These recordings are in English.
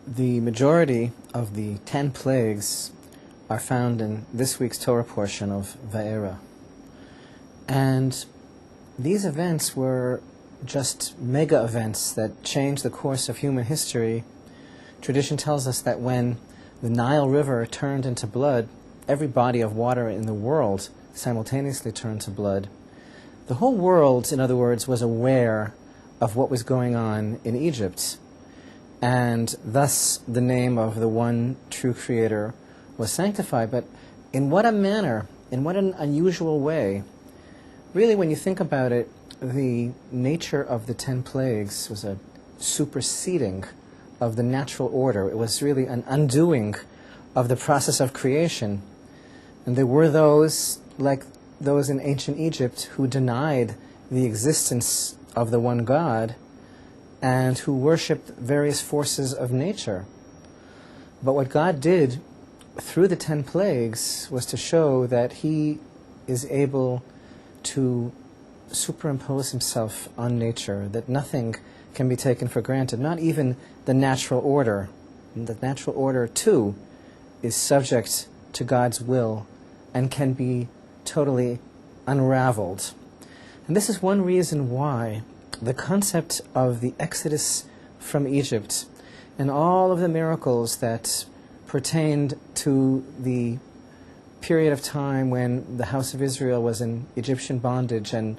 The majority of the 10 plagues are found in this week's Torah portion of Va'era. And these events were just mega events that changed the course of human history. Tradition tells us that when the Nile River turned into blood, every body of water in the world simultaneously turned to blood. The whole world, in other words, was aware of what was going on in Egypt. And thus the name of the one true Creator was sanctified. But in what a manner, in what an unusual way. Really, when you think about it, the nature of the 10 plagues was a superseding of the natural order. It was really an undoing of the process of creation. And there were those, like those in ancient Egypt, who denied the existence of the one God and who worshipped various forces of nature. But what God did through the 10 plagues was to show that He is able to superimpose Himself on nature, that nothing can be taken for granted, not even the natural order. And the natural order, too, is subject to God's will and can be totally unraveled. And this is one reason why the concept of the Exodus from Egypt and all of the miracles that pertained to the period of time when the house of Israel was in Egyptian bondage and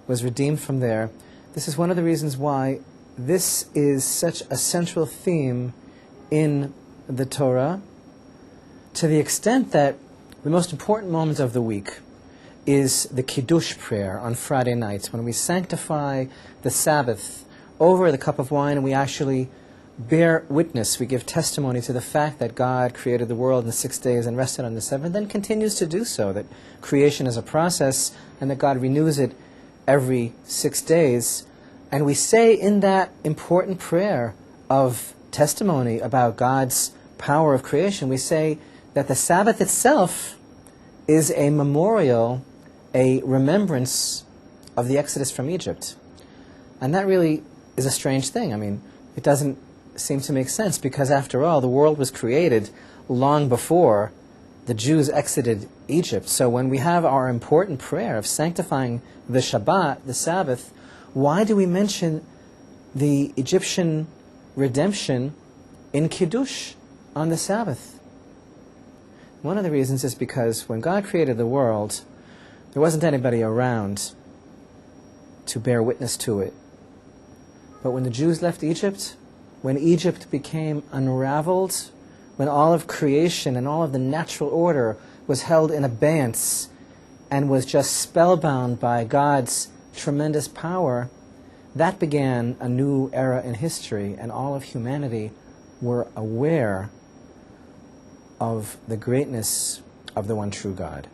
was redeemed from there, this is one of the reasons why this is such a central theme in the Torah, to the extent that the most important moment of the week is the Kiddush prayer on Friday nights, when we sanctify the Sabbath over the cup of wine and we actually bear witness, we give testimony to the fact that God created the world in 6 days and rested on the seventh, then continues to do so, that creation is a process and that God renews it every 6 days. And we say in that important prayer of testimony about God's power of creation, we say that the Sabbath itself is a memorial, a remembrance of the Exodus from Egypt. And that really is a strange thing. I mean, it doesn't seem to make sense, because after all, the world was created long before the Jews exited Egypt. So when we have our important prayer of sanctifying the Shabbat, the Sabbath, why do we mention the Egyptian redemption in Kiddush on the Sabbath? One of the reasons is because when God created the world, there wasn't anybody around to bear witness to it. But when the Jews left Egypt, when Egypt became unraveled, when all of creation and all of the natural order was held in abeyance and was just spellbound by God's tremendous power, that began a new era in history, and all of humanity were aware of the greatness of the one true God.